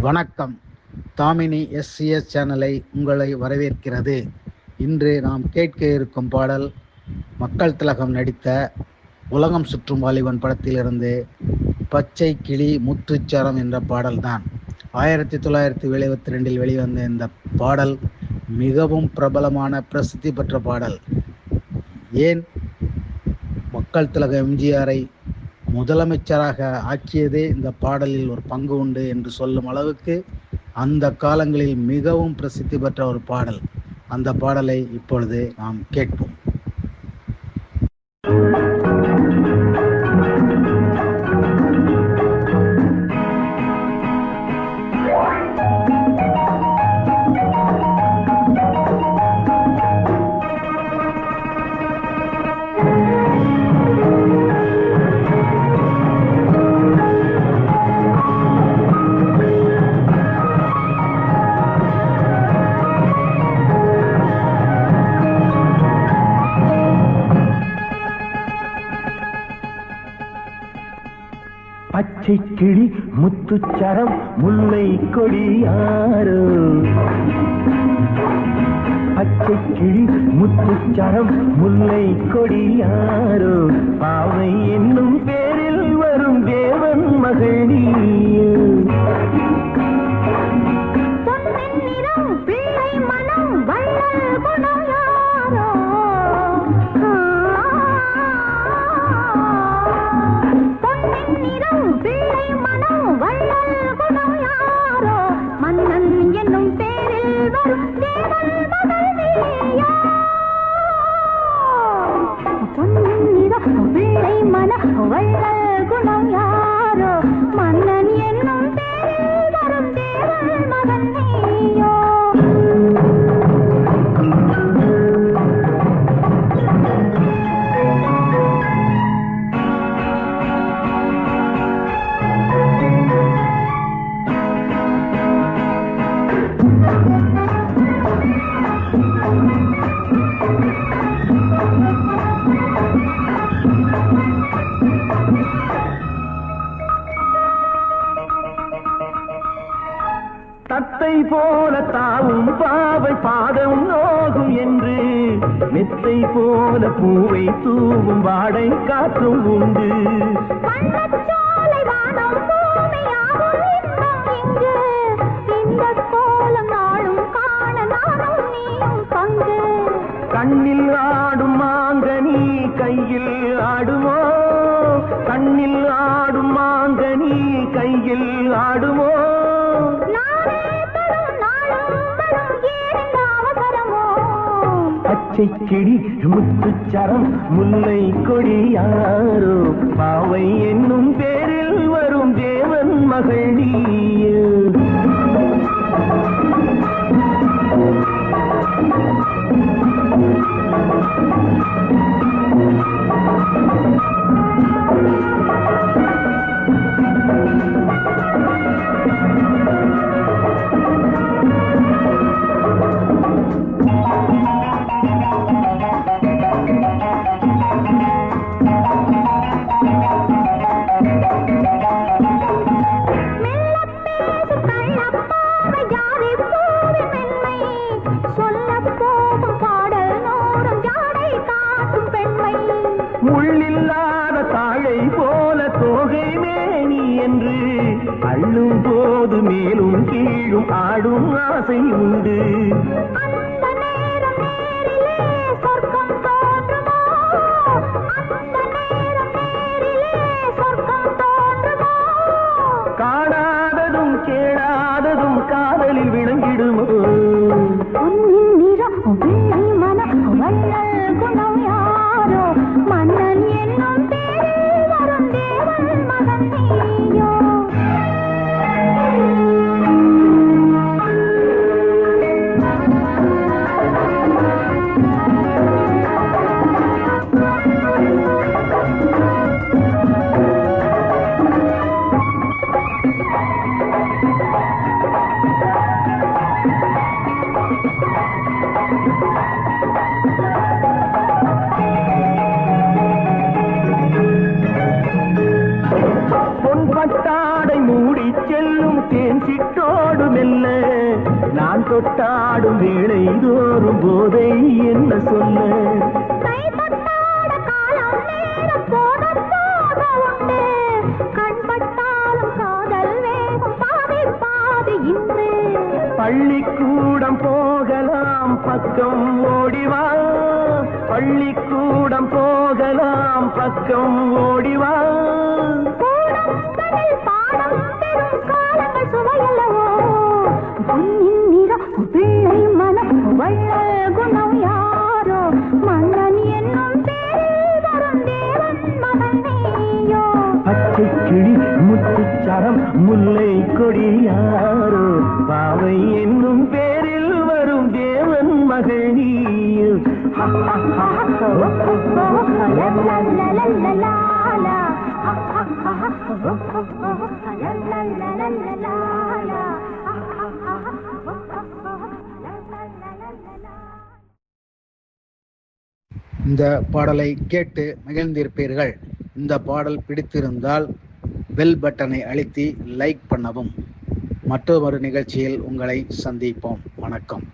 வணக்கம். தாமினி SCS சேனலை உங்களை வரவேற்கிறது. இன்று நாம் கேட்க இருக்கும் பாடல் மக்கள் திலகம் நடித்த உலகம் சுற்றும் வாலிபன் படத்திலிருந்து பச்சை கிளி முத்துச்சரம் என்ற பாடல்தான். 1972 வெளிவந்த இந்த பாடல் மிகவும் பிரபலமான பிரசித்தி பெற்ற பாடல். ஏன் மக்கள் திலகம் எம்ஜிஆரை முதலமைச்சராக ஆக்கியதே இந்த பாடலில் ஒரு பங்கு உண்டு என்று சொல்லும் அளவுக்கு அந்த காலங்களில் மிகவும் பிரசித்தி பெற்ற ஒரு பாடல். அந்த பாடலை இப்பொழுது நாம் கேட்போம். பச்சை கிளி முத்துச்சரம் முல்லை கொடியாரோ, பச்சை கிளி முத்துச்சரம் முல்லை கொடியாரோ, பாவை என்னும் பேரில் வரும் தேவன் மகள் நீயோ. பிள்ளை மனம் வள்ளல் குணம் யாரோ, பிள்ளை மனம் வள்ளல் குணம் யாரோ, மன்னன் என்னும் பேரில் வரும் தேவன் மகள் நீயோ. பொன்னிறம் பிள்ளை மனம் வள்ளல் குணம் யாரோ, மன்னன் என்னும் பேரில் வரும் தேவன் மகள் நீயோ. தத்தை போல தாவும் பாவை பாதம் நோகும் என்று, மெத்தை போல பூவை தூவும் வாடை காற்றும் உண்டு. கண்ணில் ஆடும் மாங்கனி கையில் ஆடுமோ, கண்ணில் ஆடும் மாங்கனி கையில் ஆடுமோ. பச்சை கிளி முத்துச்சரம் முல்லை கொடியாரோ, பாவை என்னும் பேரில் வரும் தேவன் மகள் நீயோ. முள்ளில்லாத தாழை போல தோகை மேனி என்று, அள்ளும் போது மேலும் கீழும் ஆடும் ஆசை உண்டு. காணாததும் கேளாததும் காதலில் விளங்கிடுமோ. மன்னன் என்னும் பேரில் வரும் தேவன் மகன் நீயோ. தேன் சிட்டோடு மெல்ல நான் தொட்டாடும் வேளை தோறும் போதை என்ன சொல்ல கை தொட்டாட காலம் நேரம் போக போக உண்டு கண் பட்டாலும் காதல் வேகம் பாதி பாதி இன்று பள்ளிக்கூடம் போகலாம் பக்கம் ஓடிவா பள்ளிக்கூடம் போகலாம் பக்கம் ஓடிவா கூடங்களில் பாடம் பெறும் காலங்கள் சுவையல்லவோ பொன்னின் நிறம் பிள்ளை மனம் வள்ளல் குணம் யாரோ மன்னன் என்னும் பேரில் வரும் தேவன் மகன் நீயோ பச்சை கிளி முத்துச்சரம் முல்லை கொடி யாரோ பாவை என்னும் பேரில் வரும் தேவன் மகள் நீயோ இந்த பாடலை கேட்டு மகிழ்ந்திருப்பீர்கள். இந்த பாடல் பிடித்திருந்தால் பெல் பட்டனை அழுத்தி லைக் பண்ணவும். மற்றொரு நிகழ்ச்சியில் உங்களை சந்திப்போம். வணக்கம்.